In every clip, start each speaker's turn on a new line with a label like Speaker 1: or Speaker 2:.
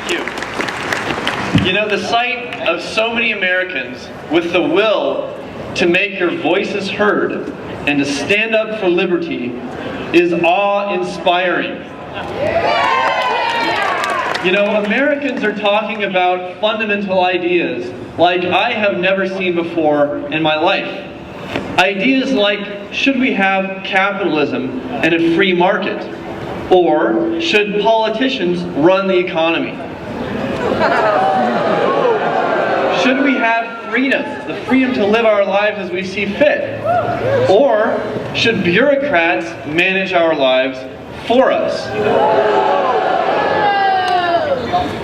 Speaker 1: Thank you. You know, the sight of so many Americans with the will to make your voices heard and to stand up for liberty is awe-inspiring. You know, Americans are talking about fundamental ideas like I have never seen before in my life. Ideas like, should we have capitalism and a free market? Or should politicians run the economy? Should we have freedom, the freedom to live our lives as we see fit? Or should bureaucrats manage our lives for us?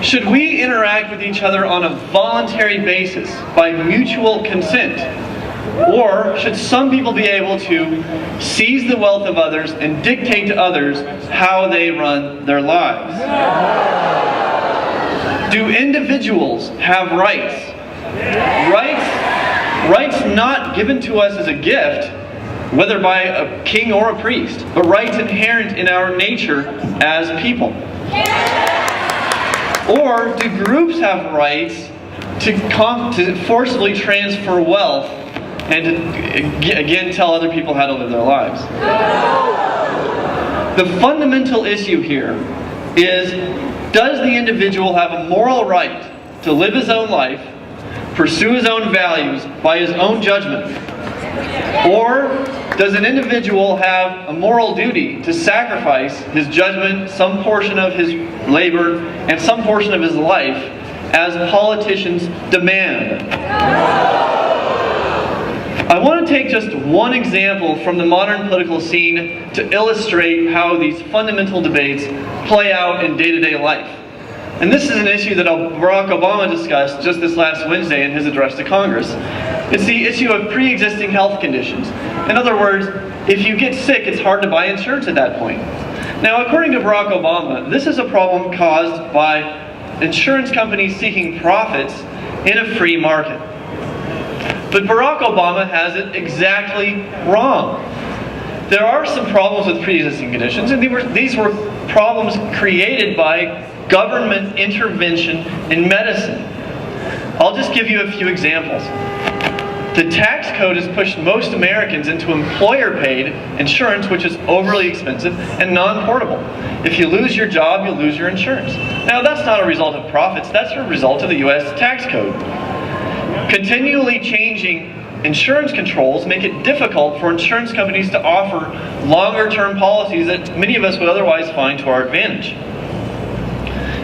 Speaker 1: Should we interact with each other on a voluntary basis by mutual consent? Or should some people be able to seize the wealth of others and dictate to others how they run their lives? Do individuals have rights? Rights not given to us as a gift, whether by a king or a priest, but rights inherent in our nature as people. Or do groups have rights to forcibly transfer wealth and to, again, tell other people how to live their lives? The fundamental issue here is, does the individual have a moral right to live his own life, pursue his own values by his own judgment? Or does an individual have a moral duty to sacrifice his judgment, some portion of his labor, and some portion of his life as politicians demand? I want to take just one example from the modern political scene to illustrate how these fundamental debates play out in day-to-day life. And this is an issue that Barack Obama discussed just this last Wednesday in his address to Congress. It's the issue of pre-existing health conditions. In other words, if you get sick, it's hard to buy insurance at that point. Now, according to Barack Obama, this is a problem caused by insurance companies seeking profits in a free market. But Barack Obama has it exactly wrong. There are some problems with pre-existing conditions, and these were problems created by government intervention in medicine. I'll just give you a few examples. The tax code has pushed most Americans into employer-paid insurance, which is overly expensive and non-portable. If you lose your job, you'll lose your insurance. Now, that's not a result of profits, that's a result of the U.S. tax code. Continually changing insurance controls make it difficult for insurance companies to offer longer-term policies that many of us would otherwise find to our advantage.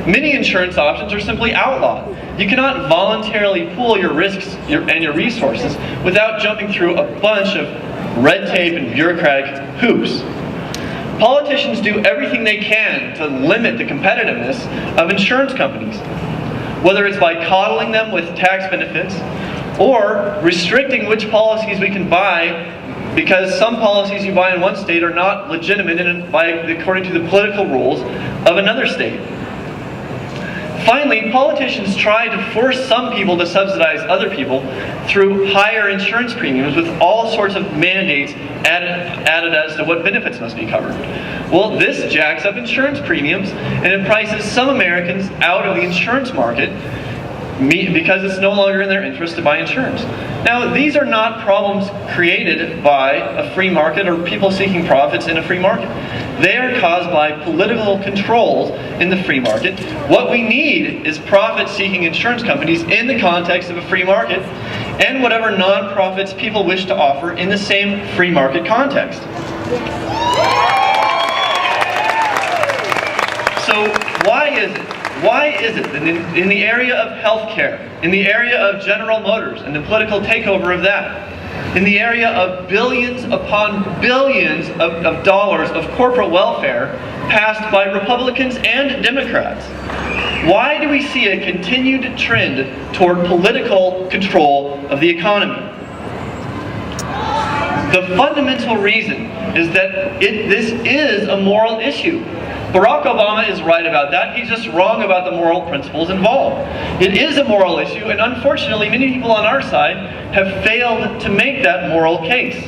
Speaker 1: Many insurance options are simply outlawed. You cannot voluntarily pool your risks and your resources without jumping through a bunch of red tape and bureaucratic hoops. Politicians do everything they can to limit the competitiveness of insurance companies, whether it's by coddling them with tax benefits or restricting which policies we can buy, because some policies you buy in one state are not legitimate according to the political rules of another state. Finally, politicians try to force some people to subsidize other people through higher insurance premiums with all sorts of mandates added as to what benefits must be covered. Well, this jacks up insurance premiums and it prices some Americans out of the insurance market because it's no longer in their interest to buy insurance. Now, these are not problems created by a free market or people seeking profits in a free market. They are caused by political controls in the free market. What we need is profit-seeking insurance companies in the context of a free market and whatever non-profits people wish to offer in the same free market context. So why is it? Why is it that in the area of healthcare, in the area of General Motors and the political takeover of that, in the area of billions upon billions of dollars of corporate welfare passed by Republicans and Democrats, why do we see a continued trend toward political control of the economy? The fundamental reason is that this is a moral issue. Barack Obama is right about that. He's just wrong about the moral principles involved. It is a moral issue, and unfortunately, many people on our side have failed to make that moral case.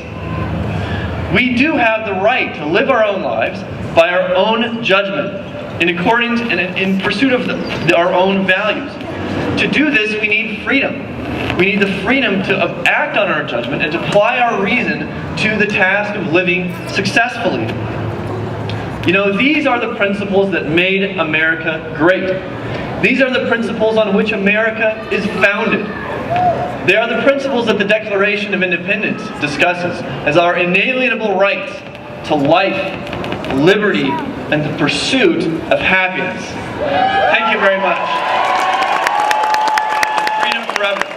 Speaker 1: We do have the right to live our own lives by our own judgment. in accordance and in pursuit of our own values. To do this, we need freedom. We need the freedom to act on our judgment and to apply our reason to the task of living successfully. You know, these are the principles that made America great. These are the principles on which America is founded. They are the principles that the Declaration of Independence discusses as our inalienable rights to life, liberty, and the pursuit of happiness. Thank you very much. Freedom forever.